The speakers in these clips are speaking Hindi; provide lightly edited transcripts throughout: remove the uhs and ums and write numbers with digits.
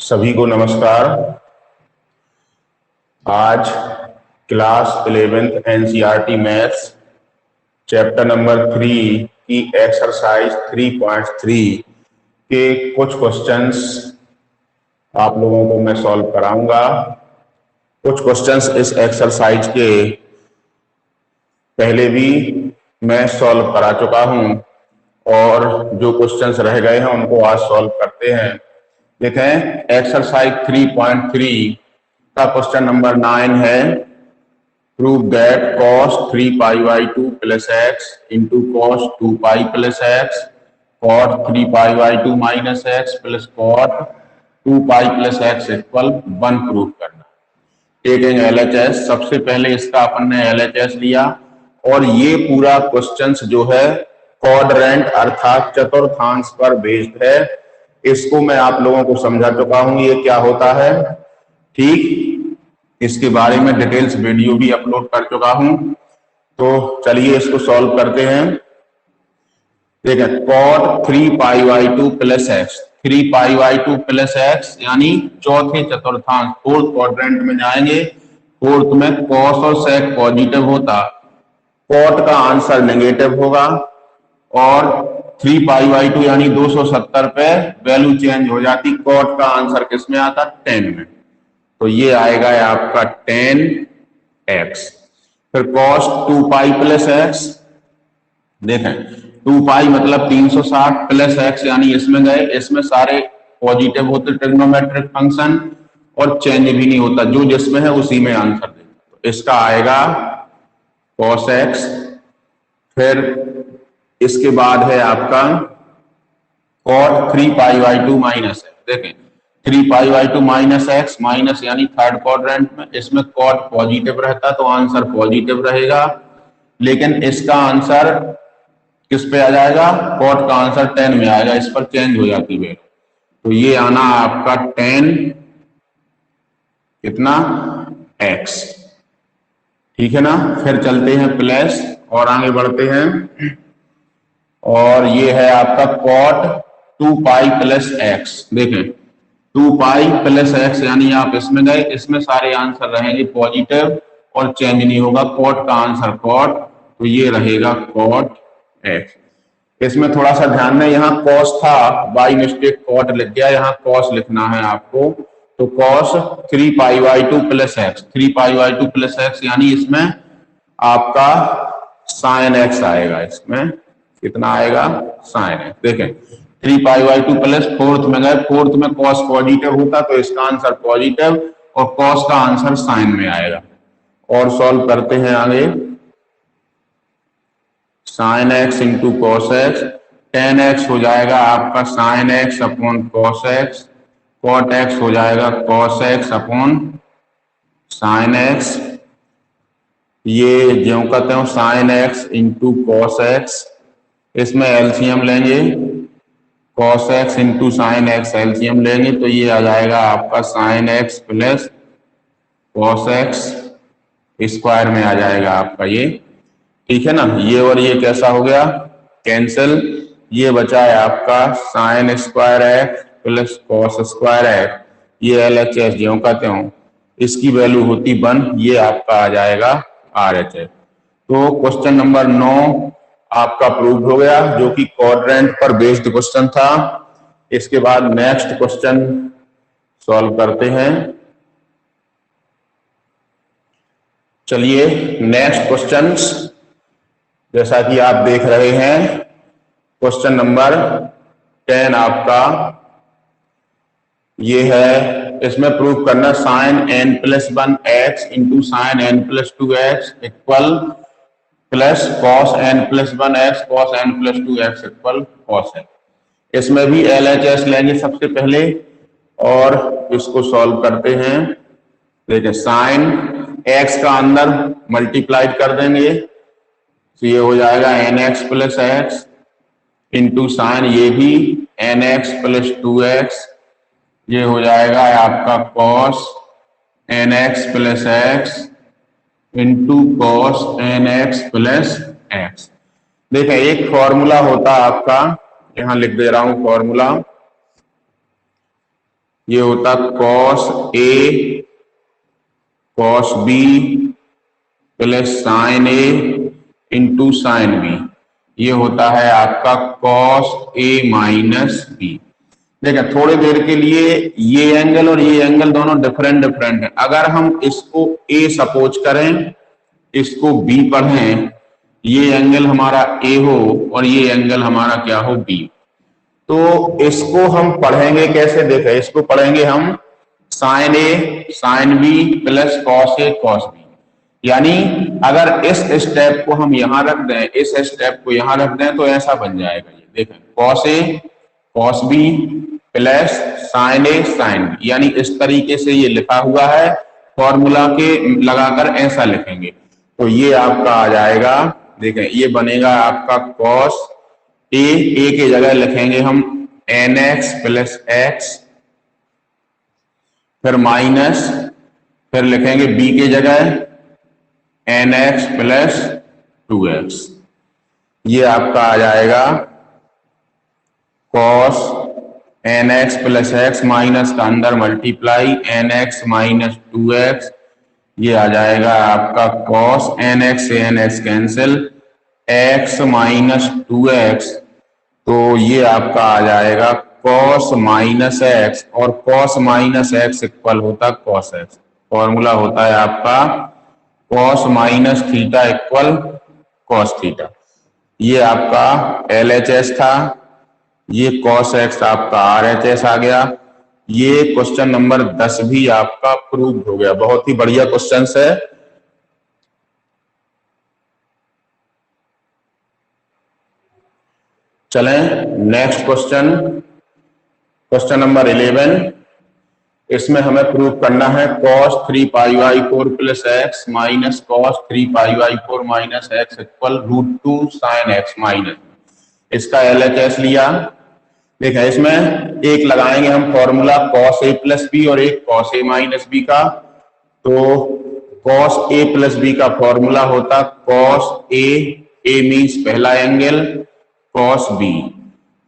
सभी को नमस्कार। आज class 11th NCERT maths chapter number 3 की एक्सरसाइज 3.3 के कुछ क्वेश्चंस आप लोगों को मैं सॉल्व कराऊंगा। कुछ क्वेश्चंस इस एक्सरसाइज के पहले भी मैं सॉल्व करा चुका हूं और जो क्वेश्चंस रह गए हैं उनको आज सॉल्व करते हैं। देखें, एक्सरसाइज 3.3 का क्वेश्चन नंबर 9 है। Prove that cos 3π/2 plus x into cos 2π plus x cot 3π/2 minus x plus cot 2π plus x equal 1 prove करना। टेकिंग LHS, सबसे पहले इसका अपन ने LHS लिया और ये पूरा क्वेश्चन जो है क्वाड्रेंट अर्थात चतुर्थांश पर बेस्ड है। इसको मैं आप लोगों को समझा चुका हूं ये क्या होता है, ठीक। इसके बारे में डिटेल्स वीडियो भी अपलोड कर चुका हूं। तो चलिए इसको सॉल्व करते हैं। देखें, cot 3π/2 plus x, 3π/2 plus x यानी चौथे चतुर्थांश फोर्थ क्वाड्रेंट में जाएंगे। फोर्थ में cos और sec पॉजिटिव होता, cot का आंसर नेगेटिव होगा और 3π/2 यानी 270 पे वैल्यू चेंज हो जाती, cot का आंसर किस में आता, 10 में। तो ये आएगा आपका 10x। फिर cos 2π प्लस एक्स, देखें 2π मतलब 360 प्लस एक्स यानी इसमें गए, इसमें सारे पॉजिटिव होते ट्रिग्नोमेट्रिक फंक्शन और चेंज भी नहीं होता, जो जिसमें है उसी में आंसर देगा। तो इसका आएगा cos x। फिर इसके बाद है आपका cot 3π/2 माइनस एक्स। देखें 3π/2 माइनस एक्स, माइनस यानी थर्ड क्वाड्रेंट में, इसमें cot पॉजिटिव रहता तो आंसर पॉजिटिव रहेगा, लेकिन इसका आंसर किस पे आ जाएगा, cot का आंसर 10 में आएगा, इस पर चेंज हो जाती है। तो ये आना आपका 10 कितना x, ठीक है ना। फिर चलते हैं प्लस और आगे बढ़ते हैं और ये है आपका cot 2π प्लस एक्स। देखें 2π प्लस एक्स यानी आप इसमें गए, इसमें सारे आंसर रहेंगे पॉजिटिव और चेंज नहीं होगा, cot का आंसर cot, तो ये रहेगा cot x। इसमें थोड़ा सा ध्यान दें, यहाँ cos था, बाई मिस्टेक cot लिख गया, यहाँ cos लिखना है आपको। तो cos 3π/2 plus x, 3π/2 plus x यानी इसमें आपका sin x आएगा, इसमें कितना आएगा, sin x। देखें 3π/2 प्लस फोर्थ में गए, फोर्थ में cos पॉजिटिव होता तो इसका आंसर पॉजिटिव और cos का आंसर sin में आएगा। और सॉल्व करते हैं आगे। sin x into cos x, 10x हो जाएगा आपका sin x upon cos x, cot x हो जाएगा cos x upon sin x। ये जो कहते हैं sin x into cos x, इसमें एलसीएम लेंगे, cos x into sine x LCM लेंगे तो ये आ जाएगा आपका sin x plus cos x square में आ जाएगा आपका ये, ठीक है ना। ये और ये कैसा हो गया, कैंसिल। ये बचा है आपका sin square x plus cos square x, ये LHS जो कहते हो, इसकी वैल्यू होती 1, ये आपका आ जाएगा RHS। तो क्वेश्चन नंबर 9 आपका प्रूव हो गया, जो कि क्वाड्रेंट पर बेस्ड क्वेश्चन था। इसके बाद नेक्स्ट क्वेश्चन सॉल्व करते हैं। चलिए नेक्स्ट क्वेश्चन, जैसा कि आप देख रहे हैं, क्वेश्चन नंबर 10 आपका ये है। इसमें प्रूव करना sin n+1x into sin n+2x equal plus cos n+1x cos n+2x equal cos n। इसमें भी LHS लेंगे सबसे पहले और इसको सॉल्व करते हैं। देखिए sin x का अंदर मल्टीप्लाइड कर देंगे तो ये हो जाएगा nx plus x into sine ये भी nx प्लस 2x, ये हो जाएगा आपका cos nx plus x into cos nx plus x. देखिए एक फॉर्मूला होता है आपका, यहां लिख दे रहा हूं फॉर्मूला, ये होता cos A cos B plus sign A into sine b. ये होता है आपका कॉस ए माइनस बी। देखिए थोड़ी देर के लिए ये एंगल और ये एंगल दोनों डिफरेंट डिफरेंट है। अगर हम इसको ए सपोज करें, इसको बी पढ़ें, ये एंगल हमारा ए हो और ये एंगल हमारा क्या हो बी, तो इसको हम पढ़ेंगे कैसे? देखें, इसको पढ़ेंगे हम sign A sine B plus cos A cos B. यानी अगर इस स्टेप को हम यहां रख दें, इस स्टेप को यहां रख दें, तो ऐसा बन जाएगा। ये देखें, cos A cos B plus sign A sine B, यानी इस तरीके से ये लिखा हुआ है। फॉर्मूला के लगाकर ऐसा लिखेंगे तो ये आपका आ जाएगा। देखें, ये बनेगा आपका कॉस ए की जगह लिखेंगे हम एन एक्स प्लस एक्स, फिर माइनस, फिर लिखेंगे बी की जगह एन एक्स प्लस 2x। ये आपका आ जाएगा cos n x plus x minus का अंदर multiply N x minus 2x। ये आ जाएगा आपका कॉस एन एक्स से n x cancel x minus 2x। तो ये आपका आ जाएगा कॉस माइनस एक्स, और कॉस माइनस एक्स इक्वल होता कॉस एक्स। फॉर्मूला होता है आपका cos minus theta equal cos theta. ये आपका LHS था, ये कॉस एक्स आपका RHS आ गया। ये क्वेश्चन नंबर 10 भी आपका प्रूव हो गया। बहुत ही बढ़िया क्वेश्चन है। चलें नेक्स्ट क्वेश्चन, क्वेश्चन नंबर 11। इसमें हमें प्रूव करना है cos 3π/4 plus x minus cos 3π/4 minus x equal √2 sine x minus. इसका LHS लिया। देखा, इसमें एक लगाएंगे हम formula cos a plus B और एक cos a माइनस बी का। तो cos a प्लस बी का फॉर्मूला होता cos a मीन्स पहला एंगल, cos b,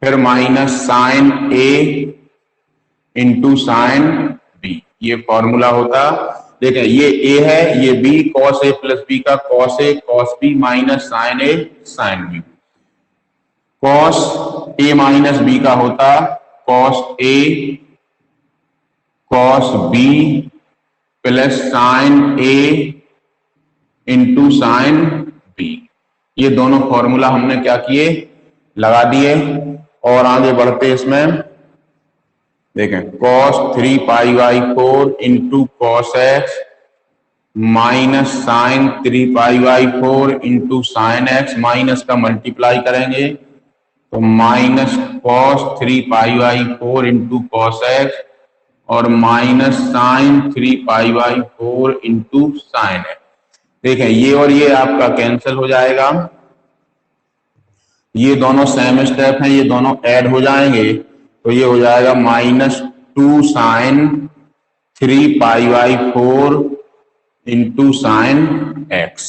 फिर minus sine a into sine b, ये फॉर्मूला होता। देखें, ये a है, ये b, cos a plus b का cos a cos b minus sine a sine b। cos a minus b का होता cos a cos b plus sine a into sine b। ये दोनों फॉर्मूला हमने क्या किए? लगा दिए। और आगे बढ़ते इसमें देखें, cos 3π/4 into cos x minus sine 3π/4 into sine x, minus का मल्टीप्लाई करेंगे तो minus cos 3π/4 into cos x और minus sine 3π/4 into sine x. देखें, ये और ये आपका कैंसिल हो जाएगा। ये दोनों सेम स्टेप हैं, ये दोनों ऐड हो जाएंगे तो ये हो जाएगा -2 साइन 3π/4 इंटू साइन एक्स।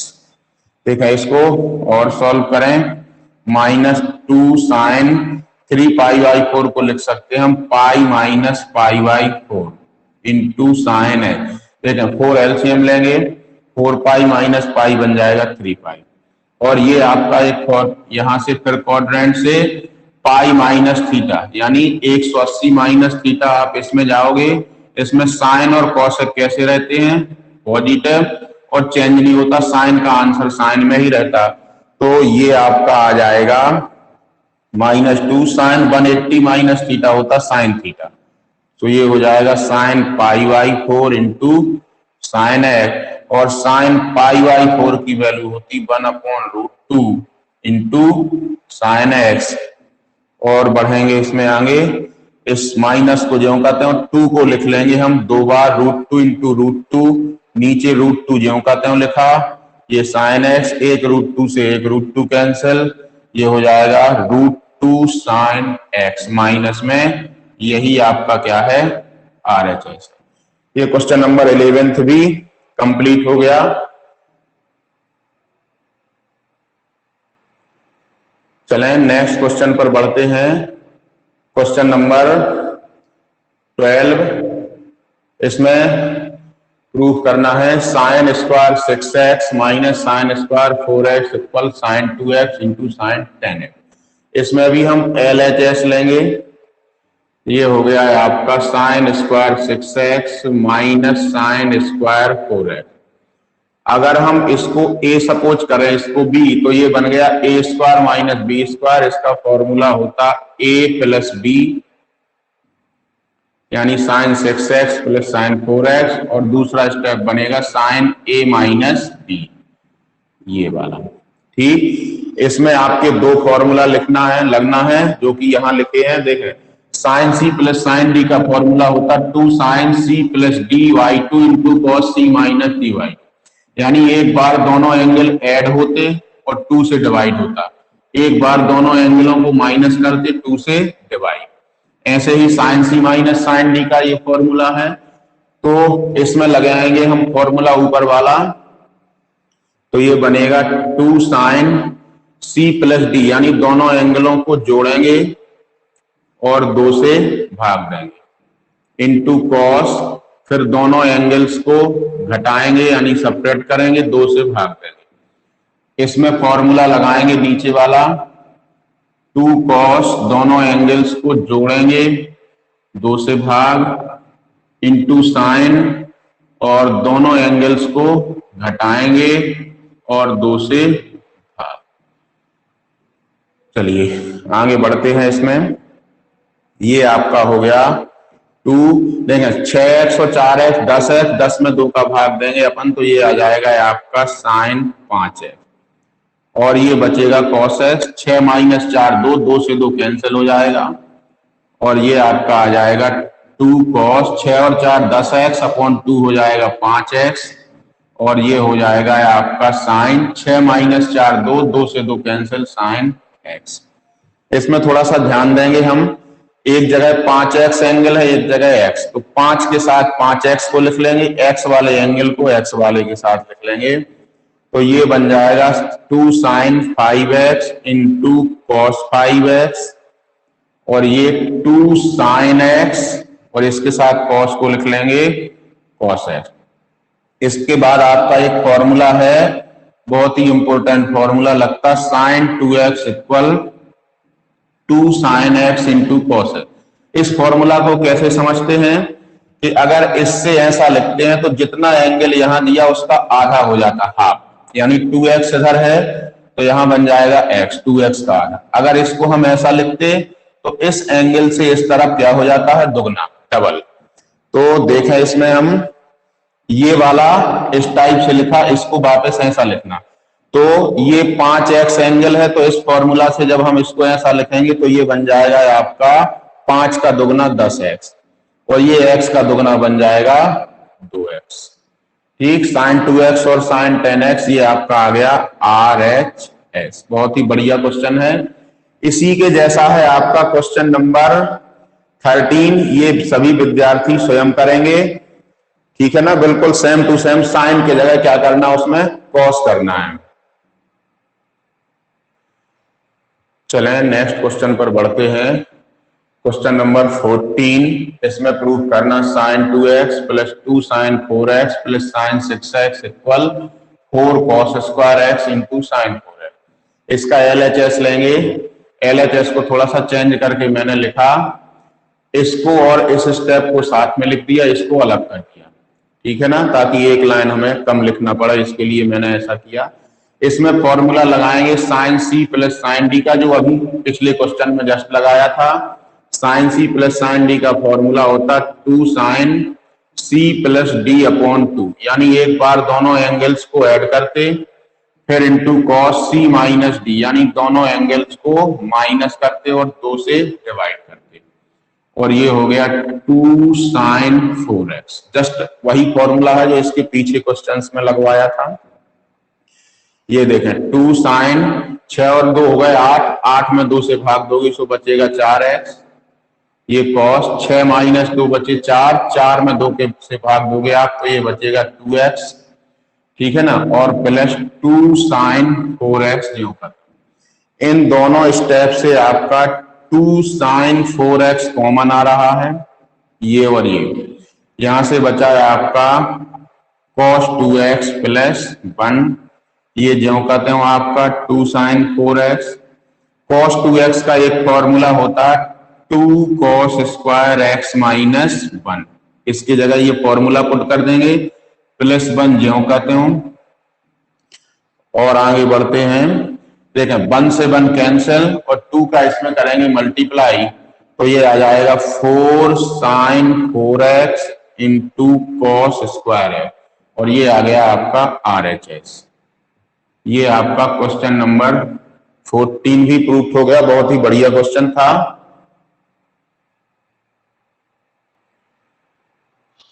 देखा, इसको और सॉल्व करें। -2 साइन 3π/4 को लिख सकते हैं हम pi minus π/4 into sine x. देखें, 4 LCM लेंगे, 4π माइनस पाई बन जाएगा 3π। और ये आपका एक यहां से फिर क्वाड्रेंट से पाई माइनस थीटा, यानी 180 माइनस थीटा। आप इसमें जाओगे, इसमें साइन और कॉस कैसे रहते हैं? पॉजिटिव, और चेंज नहीं होता, साइन का आंसर साइन में ही रहता। तो ये आपका आ जाएगा -2 साइन 180 माइनस थीटा होता साइन थीटा। तो ये हो जाएगा साइन π/4 इंटू साइन एक्स, और साइन π/4 की वैल्यू होती 1/√2 इंटू साइन एक्स। और बढ़ेंगे इसमें आगे, इस माइनस को जो कहते हैं 2 को लिख लेंगे हम 2 बार, √2 इंटू √2, नीचे √2 जो कहते हैं लिखा। ये साइन एक्स, एक √2 से एक √2 कैंसिल, ये हो जाएगा √2 साइन एक्स माइनस में। यही आपका क्या है? RHS। ये क्वेश्चन नंबर 11 भी कंप्लीट हो गया। चलें नेक्स्ट क्वेश्चन पर बढ़ते हैं। क्वेश्चन नंबर 12, इसमें प्रूफ करना है sine square 6x minus sine square 4x equal sine 2x into sine 10x। इसमें भी हम LHS लेंगे। ये हो गया है आपका sign square 6x minus sine square 4x। अगर हम इसको a सपोज करें, इसको b, तो ये बन गया a square minus b square. इसका फॉर्मूला होता a प्लस b यानी sine 6x plus sine 4x, और दूसरा स्टेप बनेगा साइन a माइनस b, ये वाला। ठीक, इसमें आपके दो फॉर्मूला लगना है जो कि यहां लिखे हैं। देखें, sine c plus sine d का फॉर्मूला होता 2 sine c plus d by 2 into cos c minus d by, यानी एक बार दोनों एंगल ऐड होते और 2 से डिवाइड होता, एक बार दोनों एंगलों को माइनस करते 2 से डिवाइड। ऐसे ही साइन सी माइनस साइन डी का ये फॉर्मूला है। तो इसमें लगाएंगे हम फॉर्मूला ऊपर वाला, तो ये बनेगा 2 साइन सी प्लस डी, यानी दोनों एंगलों को जोड़ेंगे और 2 से भाग देंगे, इंटू कॉस, फिर दोनों एंगल्स को घटाएंगे यानी सेपरेट करेंगे, 2 से भाग देंगे। इसमें फॉर्मूला लगाएंगे नीचे वाला 2 कॉस, दोनों एंगल्स को जोड़ेंगे 2 से भाग, इंटू साइन, और दोनों एंगल्स को घटाएंगे और 2 से भाग। चलिए आगे बढ़ते हैं। इसमें ये आपका हो गया 2, देखें 6x और 4x 10x, 10 में 2 का भाग देंगे अपन, तो ये आ जाएगा आपका साइन 5x, और ये बचेगा cos x। 6 माइनस 4 2, 2 से 2 कैंसिल हो जाएगा, और ये आपका आ जाएगा 2 cos 6 और 4 10x अपॉन 2 हो जाएगा 5x, और ये हो जाएगा आपका साइन 6 माइनस 4 2, 2 से 2 कैंसिल, साइन x। इसमें थोड़ा सा ध्यान देंगे हम, एक जगह 5x एंगल है, एक जगह x, तो 5 के साथ 5x को लिख लेंगे, x वाले एंगल को x वाले के साथ लिख लेंगे, तो ये बन जाएगा 2 sign 5x into cos 5x, और ये 2 साइन x, और इसके साथ कॉस को लिख लेंगे कॉस x। इसके बाद आपका एक फॉर्मूला है, बहुत ही इंपॉर्टेंट फॉर्मूला लगता है, sine 2x equal 2 sine x into cos x। इस फॉर्मूला को कैसे समझते हैं कि अगर इससे ऐसा लिखते हैं तो जितना एंगल यहां दिया उसका आधा हो जाता, हाफ, यानी 2x इधर है तो यहां बन जाएगा x, 2x का आधा। अगर इसको हम ऐसा लिखते तो इस एंगल से इस तरफ क्या हो जाता है, दुगना, डबल। तो देखें इसमें हम ये वाला इस टाइप से लिखा, इसको वापस ऐसा लिखना, तो ये 5x एंगल है, तो इस फॉर्मूला से जब हम इसको ऐसा लिखेंगे तो ये बन जाएगा आपका 5 का दुगना 10x, और ये x का दुगना बन जाएगा 2x। ठीक, साइन 2x और साइन 10x, ये आपका आ गया RHS। बहुत ही बढ़िया क्वेश्चन है। इसी के जैसा है आपका क्वेश्चन नंबर 13, ये सभी विद्यार्थी स्वयं करेंगे। ठीक है ना, बिल्कुल सेम टू सेम, साइन की जगह क्या करना, उसमें कॉस करना है। चलें नेक्स्ट क्वेश्चन पर बढ़ते हैं। क्वेश्चन नंबर 14, इसमें प्रूव करना sine 2x plus 2 sine 4x plus sine 6x equal 4 cos square x into sine 4x। इसका LHS लेंगे। LHS को थोड़ा सा चेंज करके मैंने लिखा, इसको और इस स्टेप को साथ में लिख दिया, इसको अलग कर दिया। ठीक है ना, ताकि एक लाइन हमें कम लिखना पड़े, इसके लिए मैंने ऐसा किया। इसमें फॉर्मूला लगाएंगे साइन सी प्लस साइन डी का, जो अभी पिछले क्वेश्चन में जस्ट लगाया था। साइन सी प्लस साइन डी का फॉर्मूला होता 2 साइन सी प्लस डी अपॉन 2, यानी एक बार दोनों एंगल्स को ऐड करते, फिर इंटू कॉस सी माइनस डी, यानी दोनों एंगल्स को माइनस करते और 2 से डिवाइड करते, और ये हो गया 2 साइन 4x। जस्ट वही फॉर्मूला है जो इसके पीछे क्वेश्चंस में लगवाया था। ये देखें 2 साइन 6 और 2 हो गए 8, 8 में 2 से भाग दोगे तो बचेगा 4x। ये कॉस 6 माइनस 2 बचे 4, 4 में 2 के से भाग दोगे आप तो ये बचेगा 2x। ठीक है ना, और प्लस 2 साइन 4x जो कर, इन दोनों स्टेप से आपका 2 साइन 4x कॉमन आ रहा है। ये और ये, यहां से बचा है आपका cos 2x प्लस 1, ये ज्यों का त्यों आपका 2 sin 4x। cos 2x का एक फॉर्मूला होता है 2 cos स्क्वायर x माइनस 1, इसकी जगह ये फॉर्मूला पुट कर देंगे, प्लस 1 ज्यों का त्यों। और आगे बढ़ते हैं, देखें 1 से 1 कैंसिल और 2 का इसमें करेंगे मल्टीप्लाई, तो ये आ जाएगा 4 sin 4x into cos square है, और ये आ गया आपका RHS। ये आपका क्वेश्चन नंबर 14 भी प्रूफ हो गया, बहुत ही बढ़िया क्वेश्चन था।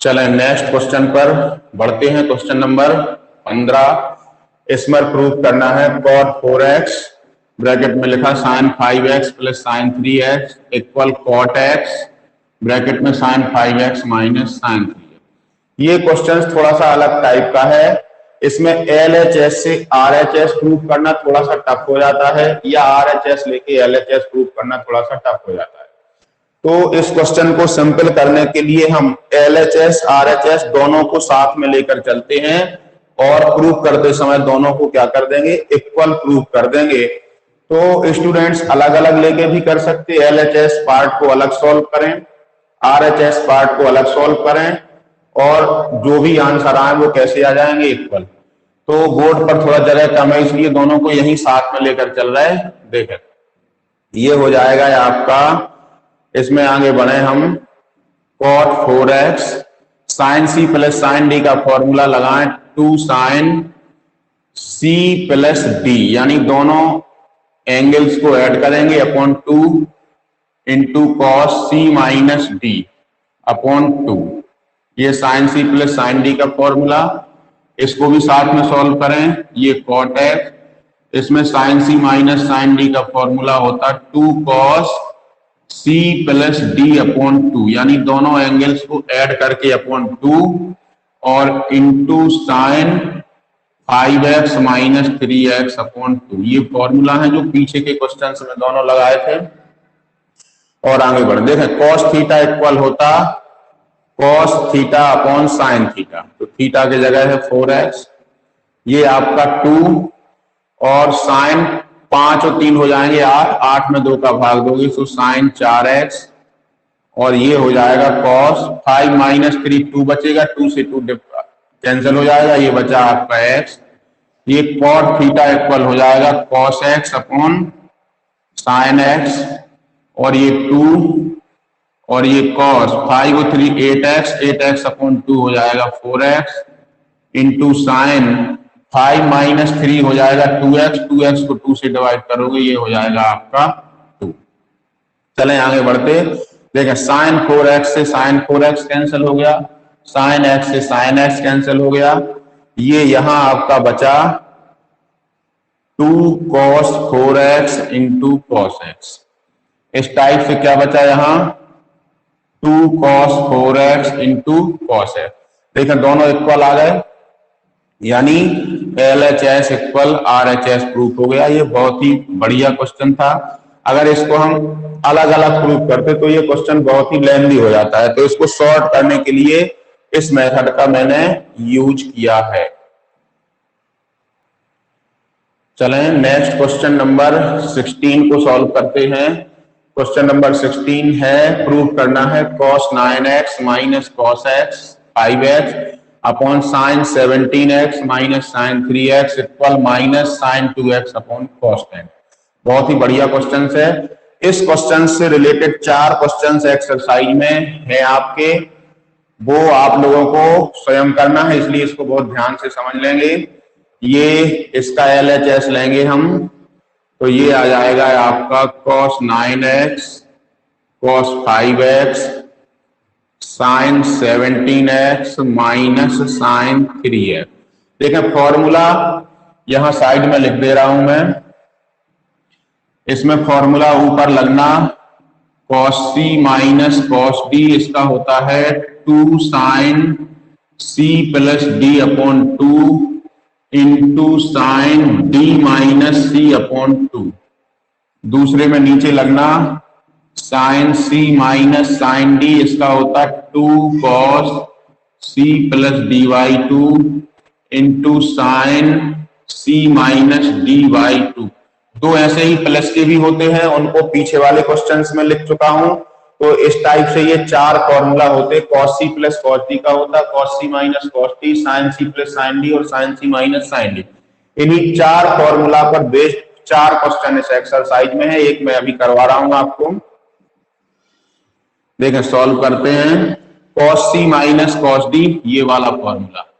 चलें नेक्स्ट क्वेश्चन पर बढ़ते हैं, क्वेश्चन नंबर 15। इसमें प्रूफ करना है cot 4x ब्रैकेट में लिखा sin 5x plus sin 3x equal cot x bracket में sin 5x minus sin 3x। ये क्वेश्चन थोड़ा सा अलग टाइप का है, इसमें LHS से RHS प्रूफ करना थोड़ा सा टफ हो जाता है, या RHS लेके LHS प्रूफ करना थोड़ा सा टफ हो जाता है। तो इस क्वेश्चन को सिंपल करने के लिए हम LHS RHS दोनों को साथ में लेकर चलते हैं, और प्रूफ करते समय दोनों को क्या कर देंगे, इक्वल प्रूफ कर देंगे। तो स्टूडेंट्स अलग अलग लेके भी कर सकते, LHS पार्ट को अलग सॉल्व करें, RHS पार्ट को अलग सॉल्व करें, और जो भी आंसर आए वो कैसे आ जाएंगे, इक्वल। तो बोर्ड पर थोड़ा जगह कम है, इसलिए दोनों को यही साथ में लेकर चल रहे हैं। देखें ये हो जाएगा आपका, इसमें आगे बढ़े हम, cot 4x sin c plus sin d का फॉर्मूला लगाएं 2 sin c प्लस d, यानी दोनों एंगल्स को ऐड करेंगे upon 2 into cos c minus d upon 2। ये sin c plus sin d का फॉर्मूला, इसको भी साथ में सॉल्व करें, ये cot x, इसमें sin c minus sin d का फॉर्मूला होता 2 cos c plus d upon 2, यानी दोनों एंगल्स को ऐड करके अपॉन 2 और into sine 5x minus 3x upon 2। ये फॉर्मूला है जो पीछे के क्वेश्चंस में दोनों लगाए थे। और आगे बढ़ देखें, cos थीटा इक्वल होता cos theta upon sine theta, तो थीटा की जगह है 4x, ये आपका 2 और साइन 5 और 3 हो जाएंगे 8, 8 में 2 का भाग दोगे तो साइन 4x, और ये हो जाएगा cos 5 माइनस 3, 2 बचेगा, 2 से 2 कैंसिल हो जाएगा, ये बचा आपका x। ये cot थीटा इक्वल हो जाएगा cos x upon sine x, और ये 2 और ये cos 5 और 3 8x, 8x अपॉन 2 हो जाएगा 4x इंटू साइन 5 माइनस 3 हो जाएगा 2x, 2x को 2 से डिवाइड करोगे, ये हो जाएगा आपका 2। चलें आगे बढ़ते, देखें साइन 4x से साइन 4x कैंसिल हो गया, साइन x से साइन x कैंसिल हो गया, ये यहां आपका बचा 2 cos 4x into cos x। इस टाइप से क्या बचा यहां 2 cos 4x into cos x। देखें दोनों इक्वल आ गए, यानी LHS इक्वल RHS प्रूफ हो गया। ये बहुत ही बढ़िया क्वेश्चन था। अगर इसको हम अलग अलग प्रूफ करते तो ये क्वेश्चन बहुत ही लेंथी हो जाता है, तो इसको शॉर्ट करने के लिए इस मेथड का मैंने यूज किया है। चलें नेक्स्ट क्वेश्चन नंबर 16 को सॉल्व करते हैं। क्वेश्चन नंबर 16 है, प्रूव करना है cos 9x minus cos x 5x upon sine 17x minus sine 3x equal minus sine 2x upon cos 10। बहुत ही बढ़िया क्वेश्चन है। इस क्वेश्चन से रिलेटेड 4 क्वेश्चन एक्सरसाइज में है आपके, वो आप लोगों को स्वयं करना है, इसलिए इसको बहुत ध्यान से समझ लेंगे। ये इसका LHS लेंगे हम, तो ये आ जाएगा आपका cos 9x cos 5x sine 17x minus sine 3x। देखें फॉर्मूला यहां साइड में लिख दे रहा हूं मैं, इसमें फॉर्मूला ऊपर लगना cos c minus cos d, इसका होता है 2 sine c plus d upon 2 into sine d minus c upon 2। दूसरे में नीचे लगना साइन सी माइनस साइन डी, इसका होता है 2 cos C plus d by two into sine C minus d by two. दो ऐसे ही प्लस के भी होते हैं, उनको पीछे वाले क्वेश्चंस में लिख चुका हूं। तो इस टाइप से ये चार फॉर्मूला होते, cos सी प्लस cos डी का होता, cos C minus cos D, sine सी प्लस साइन डी और साइन सी माइनस साइन डी। इन्हीं चार फॉर्मूला पर बेस्ड चार क्वेश्चन इस एक्सरसाइज में है। एक मैं अभी करवा रहा हूं आपको, देखें सॉल्व करते हैं। cos C minus cos D, ये वाला फॉर्मूला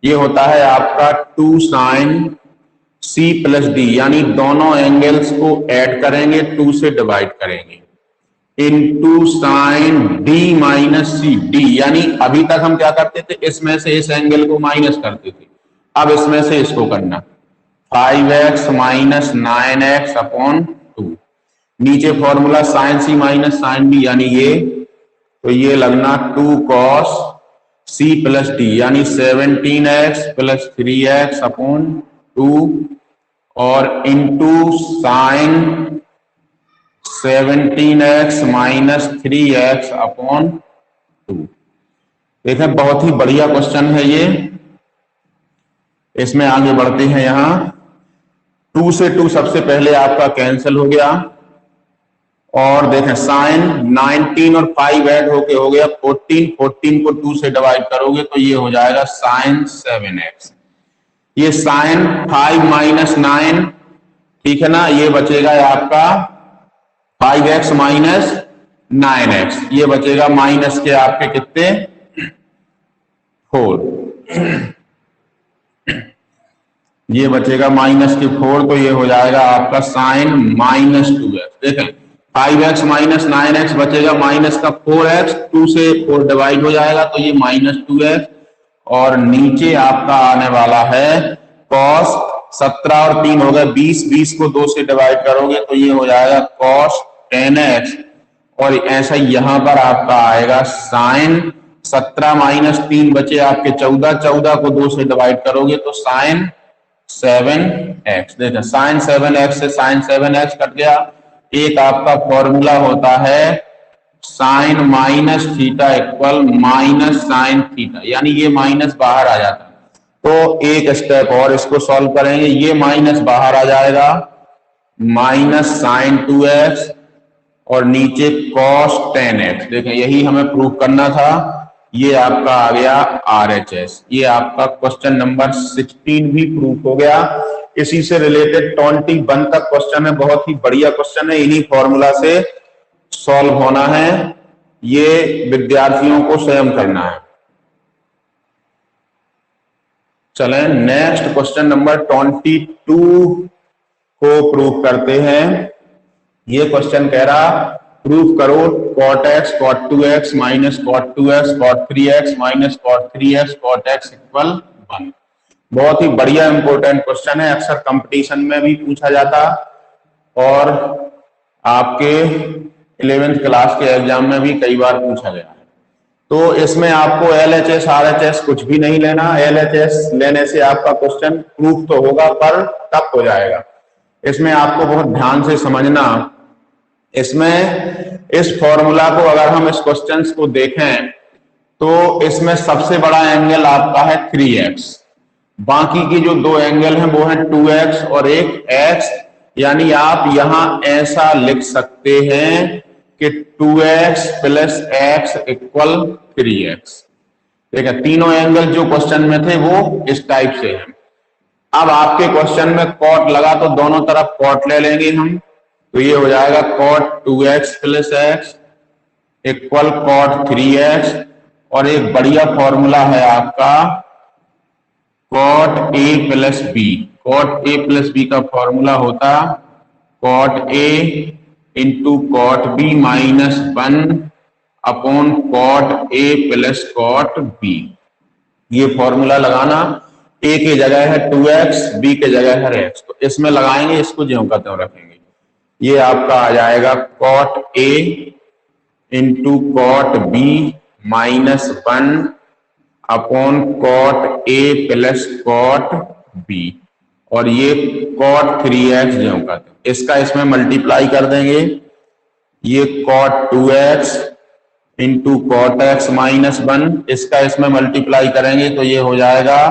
ये होता है आपका 2 साइन सी प्लस डी, यानी दोनों एंगल्स को ऐड करेंगे, 2 से डिवाइड करेंगे, into sine d minus c d, यानी अभी तक हम क्या करते थे, इसमें से इस एंगल को माइनस करते थे, अब इसमें से इसको करना 5x माइनस 9x अपॉन 2। नीचे फॉर्मूला साइन सी माइनस साइन डी, यानी ये, तो ये लगना 2 cos सी प्लस डी, यानी 17x प्लस 3x अपॉन 2 और into sine 17x minus 3x upon 2। देखें बहुत ही बढ़िया क्वेश्चन है ये। इसमें आगे बढ़ते हैं। यहां 2 से 2 सबसे पहले आपका कैंसिल हो गया, और देखें साइन 19 और 5 ऐड होके हो गया 14, 14 को 2 से डिवाइड करोगे तो ये हो जाएगा साइन 7x। ये साइन 5 माइनस 9, ठीक है ना, ये बचेगा आपका 5x माइनस 9x, ये बचेगा माइनस के आपके कितने 4, ये बचेगा माइनस के 4, तो ये हो जाएगा आपका साइन माइनस 2x। देखें 5x माइनस 9x बचेगा माइनस का 4x, 2 से 4 डिवाइड हो जाएगा तो ये माइनस 2x, और नीचे आपका आने वाला है cos 17 और 3 हो गए 20, 20 को 2 से डिवाइड करोगे तो ये हो जाएगा cos 10x, और ऐसा यहां पर आपका आएगा साइन 17 माइनस 3 बचे आपके 14, 14 को 2 से डिवाइड करोगे तो साइन 7x। देखिए साइन 7x से साइन 7x कट गया। एक आपका फॉर्मूला होता है sine minus theta equal minus sine theta, यानी ये माइनस बाहर आ जाता है। तो एक स्टेप और इसको सॉल्व करेंगे, ये माइनस बाहर आ जाएगा, माइनस साइन 2x और नीचे cos 10x। देखें यही हमें प्रूव करना था, ये आपका आ गया RHS। ये आपका क्वेश्चन नंबर 16 भी प्रूफ हो गया। इसी से रिलेटेड 21 तक क्वेश्चन है, बहुत ही बढ़िया क्वेश्चन है, इन्हीं फॉर्मूला से सॉल्व होना है, ये विद्यार्थियों को स्वयं करना है। चलें नेक्स्ट क्वेश्चन नंबर 22 को प्रूफ करते हैं। ये क्वेश्चन कह रहा प्रूफ करो cot x cot 2x minus cot 2x cot 3x minus cot 3x cot x equal 1। बहुत ही बढ़िया इंपॉर्टेंट क्वेश्चन है, अक्सर कंपटीशन में भी पूछा जाता और आपके 11th क्लास के एग्जाम में भी कई बार पूछा गया है। तो इसमें आपको LHS RHS कुछ भी नहीं लेना। LHS लेने से आपका क्वेश्चन प्रूफ तो होगा पर टफ हो जाएगा। इसमें आपको बहुत ध्यान से समझना, इसमें इस फॉर्मूला को अगर हम इस क्वेश्चंस को देखें तो इसमें सबसे बड़ा एंगल आपका है 3x, बाकी की जो दो एंगल हैं वो है 2x और एक x, यानी आप यहां ऐसा लिख सकते हैं कि 2x plus x equal 3x। ठीक है, तीनों एंगल जो क्वेश्चन में थे वो इस टाइप से हैं। अब आपके क्वेश्चन में कॉट लगा तो दोनों तरफ कॉट ले लेंगे हम, तो ये हो जाएगा cot 2x plus x equal cot 3x, और एक बढ़िया फॉर्मूला है आपका cot a plus b। cot a plus b का फॉर्मूला होता cot a into cot b minus 1 upon cot a plus cot b। ये फॉर्मूला लगाना, a की जगह है 2x, b की जगह है x, तो इसमें लगाएंगे, इसको ज्यों का त्यों रखेंगे। ये आपका आ जाएगा cot a into cot b minus 1 upon cot a plus cot b, और ये cot 3x ज्यों का त्यों। इसका इसमें मल्टीप्लाई कर देंगे, ये cot 2x into cot x minus 1, इसका इसमें मल्टीप्लाई करेंगे तो ये हो जाएगा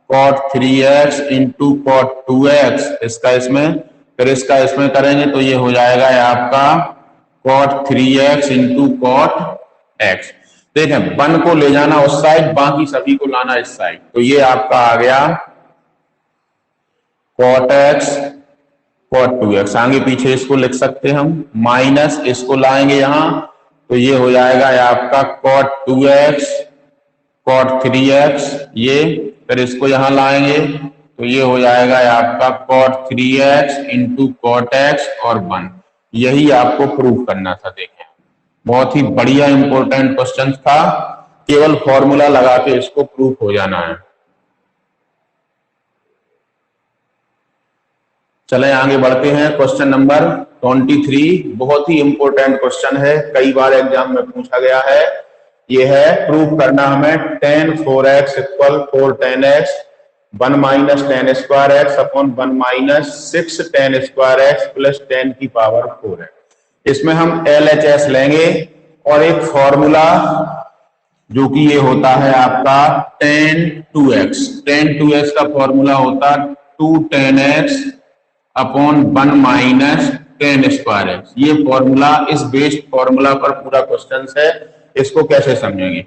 cot 3x into cot 2x, इसका इसमें, फिर इसका इसमें करेंगे तो ये हो जाएगा आपका cot 3x into cot x। देखें 1 को ले जाना उस साइड, बाकी सभी को लाना इस साइड, तो ये आपका आ गया cot x cot 2x। आगे पीछे इसको लिख सकते हैं हम, माइनस इसको लाएंगे यहां तो ये हो जाएगा आपका cot 2x cot 3x, ये फिर इसको यहां लाएंगे तो ये हो जाएगा आपका cot 3x into cot x और 1। यही आपको प्रूव करना था। देखें बहुत ही बढ़िया इंपॉर्टेंट क्वेश्चन था, केवल फॉर्मूला लगा के इसको प्रूव हो जाना है। चलें आगे बढ़ते हैं। क्वेश्चन नंबर 23 बहुत ही इंपॉर्टेंट क्वेश्चन है, कई बार एग्जाम में पूछा गया है। यह है प्रूव करना हमें tan 4x equal 4 tan x 1 minus tan square x upon 1 minus 6 tan square x plus 10 की पावर 4 है। इसमें हम LHS लेंगे और एक फॉर्मूला जो कि ये होता है आपका tan 2x। tan 2x का फॉर्मूला होता 2 tan x upon 1 minus tan square x। ये फॉर्मूला, इस बेस्ड फॉर्मूला पर पूरा क्वेश्चन है। इसको कैसे समझेंगे?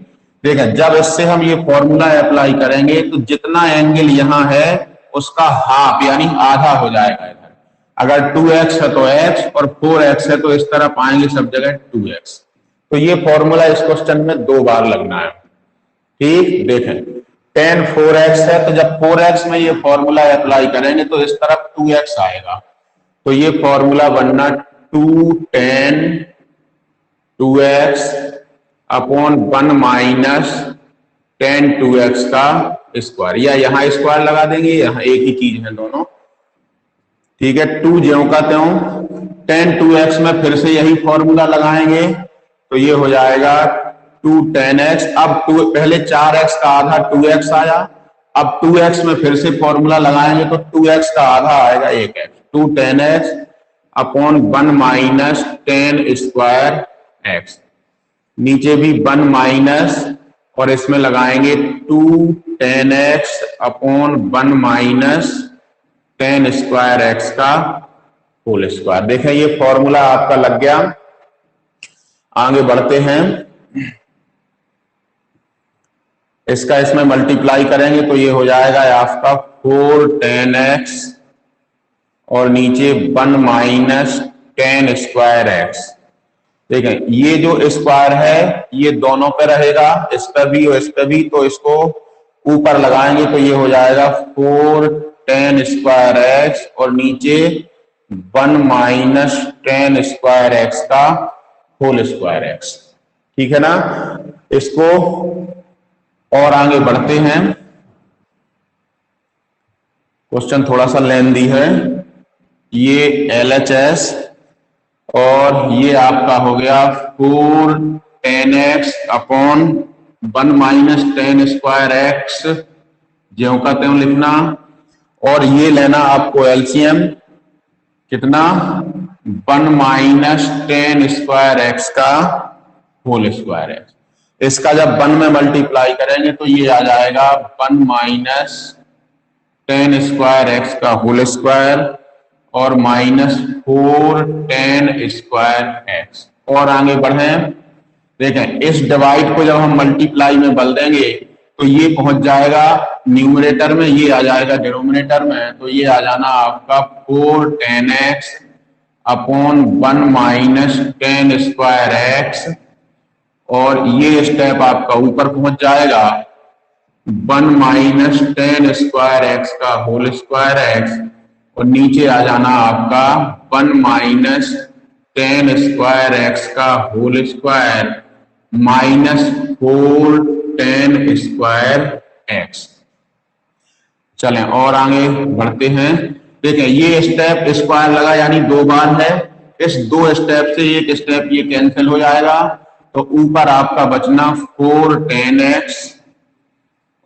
देखें जब इससे हम ये फॉर्मूला अप्लाई करेंगे तो जितना एंगल यहां है उसका हाफ यानी आधा हो जाएगा इधर। अगर 2x है तो x और 4x है तो इस तरफ आएंगे सब जगह 2x। तो ये फॉर्मूला इस क्वेश्चन में 2 बार लगना है। ठीक, देखें tan 4x है तो जब 4x में ये फॉर्मूला अप्लाई करेंगे तो इस तरफ 2x आएगा, तो ये फॉर्मूला बनना 2 tan 2x upon 1 minus tan 2x का स्क्वायर, या यहां स्क्वायर लगा देंगे, यहां एक ही चीज है दोनों। ठीक है, 2 ज्यों का त्यों, tan 2x में फिर से यही फॉर्मूला लगाएंगे तो ये हो जाएगा 2 tan x। अब पहले 4x का आधा 2x आया, अब 2x में फिर से फॉर्मूला लगाएंगे तो 2x का आधा आएगा 1x। 2 tan x upon 1 minus tan square x, नीचे भी 1 माइनस और इसमें लगाएंगे 2 tan x upon 1 minus tan square x का होल स्क्वायर। देखें ये फॉर्मूला आपका लग गया। आगे बढ़ते हैं, इसका इसमें मल्टीप्लाई करेंगे तो ये हो जाएगा आपका 4 tan x और नीचे 1 माइनस tan स्क्वायर x। देखें ये जो स्क्वायर है ये दोनों पे रहेगा, इस पे भी और इस पे भी, तो इसको ऊपर लगाएंगे तो ये हो जाएगा 4 tan स्क्वायर x और नीचे 1 माइनस tan स्क्वायर x का होल स्क्वायर x। ठीक है ना, इसको और आगे बढ़ते हैं। क्वेश्चन थोड़ा सा लेंदी है। ये LHS और ये आपका हो गया 4 tan x upon 1 minus tan square x, ज्यों का त्यों लिखना, और ये लेना आपको एलसीएम कितना 1 माइनस tan स्क्वायर x का होल स्क्वायर x। इसका जब 1 में मल्टीप्लाई करेंगे तो ये आ जाएगा 1 माइनस tan स्क्वायर x का होल स्क्वायर और माइनस 4 tan स्क्वायर x। और आगे बढ़ें, देखें इस डिवाइड को जब हम मल्टीप्लाई में बदल देंगे तो ये पहुंच जाएगा न्यूमरेटर में, ये आ जाएगा डिनोमिनेटर में, तो ये आ जाना आपका 4 tan x upon 1 minus tan square x, और ये स्टेप आपका ऊपर पहुंच जाएगा 1 माइनस tan स्क्वायर x का होल स्क्वायर x, और नीचे आ जाना आपका 1 माइनस tan स्क्वायर x का whole square minus 4 tan square x। चलें और आगे बढ़ते हैं। देखें ये स्टेप स्क्वायर लगा यानी 2 बार है, इस 2 स्टेप से एक स्टेप ये कैंसिल हो जाएगा, तो ऊपर आपका बचना 4 tan x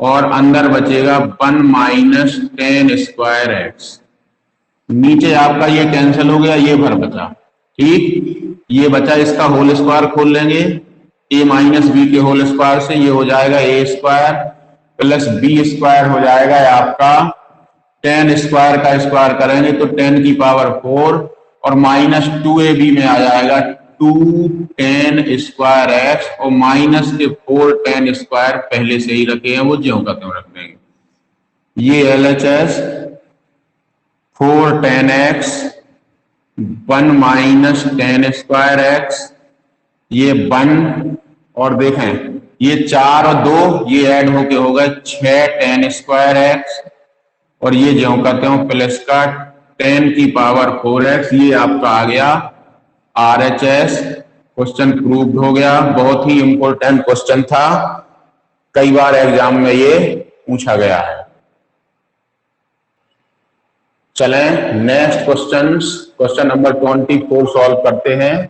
और अंदर बचेगा 1 माइनस tan स्क्वायर x। नीचे आपका ये कैंसिल हो गया, ये भर बचा। ठीक, ये बचा इसका होल स्क्वायर खोल लेंगे, ए माइनस बी के होल स्क्वायर से ये हो जाएगा ए स्क्वायर प्लस बी स्क्वायर हो जाएगा आपका 10 स्क्वायर का स्क्वायर करेंगे तो 10 की पावर 4 और माइनस 2ab में आ जाएगा 2 10 स्क्वायर एक्स और माइनस के 4 10 स्क्वायर पहले से ही रखे हैं वो ज्यों का त्यों रख देंगे। ये LHS 4 10x 1 minus 10 square x ये 1 और देखें ये 4 और 2 ये ऐड होके होगा 6 10 स्क्वायर एक्स और ये ज्यों का त्यों प्लस का 10 की पावर 4x ये आपका आ गया RHS। क्वेश्चन प्रूव्ड हो गया। बहुत ही इंपॉर्टेंट क्वेश्चन था, कई बार एग्जाम में ये पूछा गया है। चलें नेक्स्ट क्वेश्चन नंबर 24 सॉल्व करते हैं।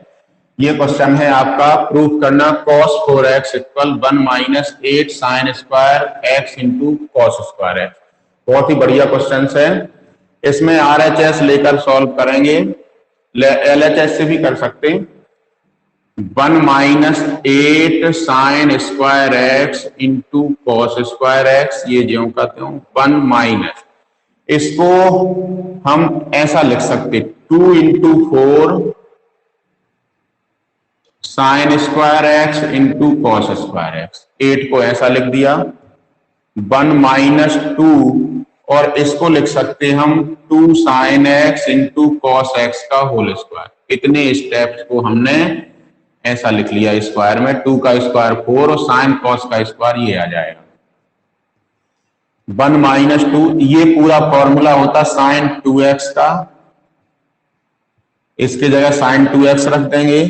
ये क्वेश्चन है आपका प्रूफ करना cos 4x equal 1 minus 8 sine square x into cos square x. बहुत ही बढ़िया क्वेश्चन है। इसमें RHS लेकर सॉल्व करेंगे, LHS से भी कर सकते हैं। 1 minus 8 sine square x into cos square x ये ज्यों का त्यों 1 माइनस, इसको हम ऐसा लिख सकते 2 into 4 sine square x into cos square x. 8 को ऐसा लिख दिया 1 माइनस 2 और इसको लिख सकते हम 2 sine x into cos x का होल स्क्वायर। इतने स्टेप्स को हमने ऐसा लिख लिया स्क्वायर में। 2 का स्क्वायर 4 और साइन कॉस का स्क्वायर ये आ जाएगा 1 माइनस 2। ये पूरा फॉर्मूला होता साइन 2x का, इसके जगह साइन 2x रख देंगे।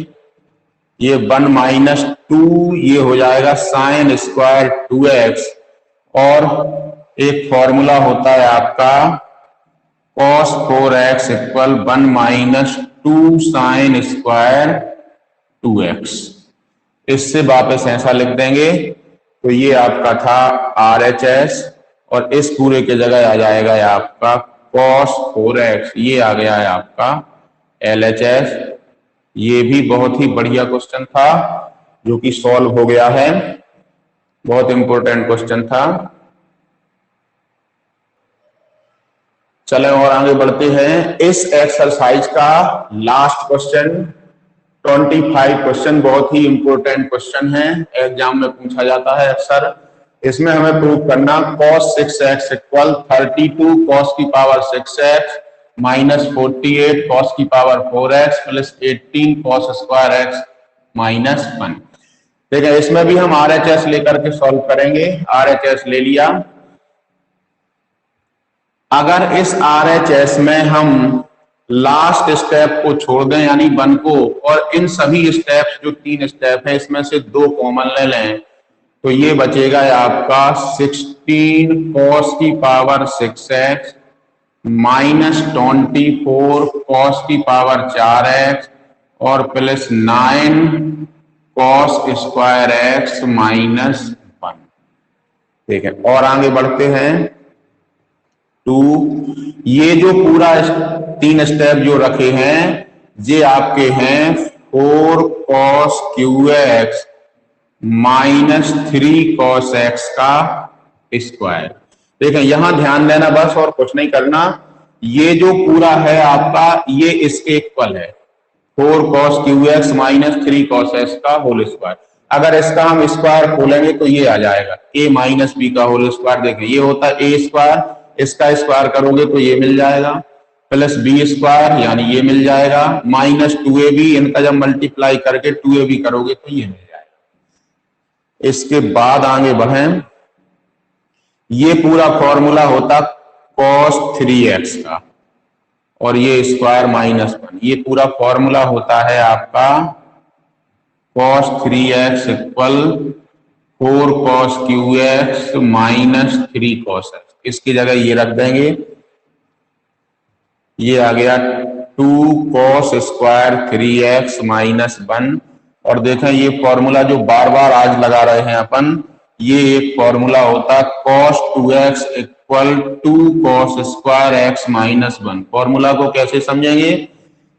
ये 1 माइनस 2 ये हो जाएगा साइन स्क्वायर 2x और एक फॉर्मूला होता है आपका cos 4x equal 1 minus 2 sine square 2x। इससे वापस ऐसा लिख देंगे तो ये आपका था RHS और इस पूरे के जगह आ जाएगा आपका cos 4x, ये आ गया है आपका LHS। ये भी बहुत ही बढ़िया क्वेश्चन था जो कि सॉल्व हो गया है, बहुत इंपॉर्टेंट क्वेश्चन था। चलें और आगे बढ़ते हैं। इस एक्सरसाइज का लास्ट क्वेश्चन 25 क्वेश्चन बहुत ही इंपॉर्टेंट क्वेश्चन है, एग्जाम में पूछा जाता है अक्सर। इसमें हमें प्रूव करना cos 6x इक्वल 32 cos की पावर 6x माइनस 48 cos की power 4x plus 18 cos square x minus 1। ठीक है, इसमें भी हम RHS लेकर के सॉल्व करेंगे। RHS ले लिया। अगर इस RHS में हम लास्ट स्टेप को छोड़ दें यानी 1 को और इन सभी स्टेप्स जो 3 स्टेप है इसमें से 2 कॉमन ले लें तो ये बचेगा आपका 16 cos की पावर 6x माइनस 24 cos की पावर 4x और plus 9 cos square x minus 1। ठीक है, और आगे बढ़ते हैं 2। ये जो पूरा 3 स्टेप जो रखे हैं ये आपके हैं 4 cos QX minus 3 cos x का स्क्वायर। देखें यहां ध्यान देना बस और कुछ नहीं करना। ये जो पूरा है आपका ये इसके इक्वल है 4 cos QX minus 3 cos x का होल स्क्वायर। अगर इसका हम स्क्वायर खोलेंगे तो ये आ जाएगा a माइनस बी का होल स्क्वायर। देखें ये होता है a स्क्वायर, इसका स्क्वायर करोगे तो ये मिल जाएगा प्लस बी स्क्वायर यानी ये मिल जाएगा माइनस 2ab, इनका जब मल्टीप्लाई करके 2ab करोगे तो ये मिल जाएगा। इसके बाद आगे बढ़ें। ये पूरा फॉर्मूला होता cos 3x का और ये स्क्वायर माइनस 1। ये पूरा फॉर्मूला होता है आपका cos 3x equal 4 cos QX minus 3 cos x। इसकी जगह ये रख देंगे, ये आ गया 2 cos स्क्वायर 3x माइनस 1। और देखें ये फॉर्मूला जो बार बार आज लगा रहे हैं अपन, ये एक फॉर्मूला होता है cos 2x equal 2 cos square x minus 1। Formula को कैसे समझेंगे?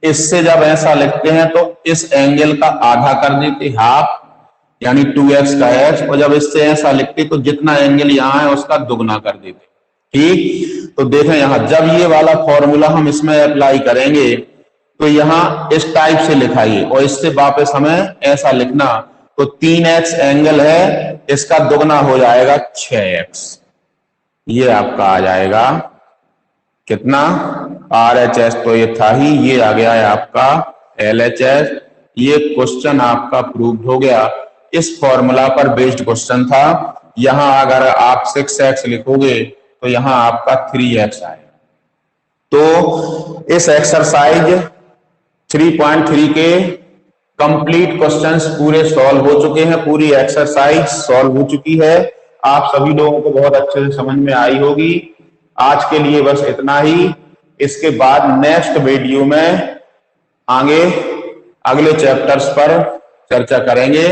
इससे जब ऐसा लिखते हैं तो इस एंगल का आधा कर देते, हाफ, यानी 2x का x, और जब इससे ऐसा लिखते तो जितना एंगल यहां है उसका दुगना कर देते। ठीक, तो देखें यहां जब ये वाला फॉर्मूला हम इसमें अप्लाई करेंगे तो यहां इस टाइप से लिखाइए और इससे वापस हमें ऐसा लिखना, तो 3x एंगल है, इसका दुगना हो जाएगा 6x। ये आपका आ जाएगा कितना, RHS तो ये था ही, ये आ गया है आपका LHS। ये क्वेश्चन आपका प्रूव्ड हो गया। इस फॉर्मूला पर बेस्ड क्वेश्चन था। यहां अगर आप 6x लिखोगे तो यहां आपका 3x आएगा। तो इस एक्सरसाइज 3.3 के कंप्लीट क्वेश्चंस पूरे सॉल्व हो चुके हैं, पूरी एक्सरसाइज सॉल्व हो चुकी है। आप सभी लोगों को बहुत अच्छे से समझ में आई होगी। आज के लिए बस इतना ही। इसके बाद नेक्स्ट वीडियो में आगे अगले चैप्टर्स पर चर्चा करेंगे।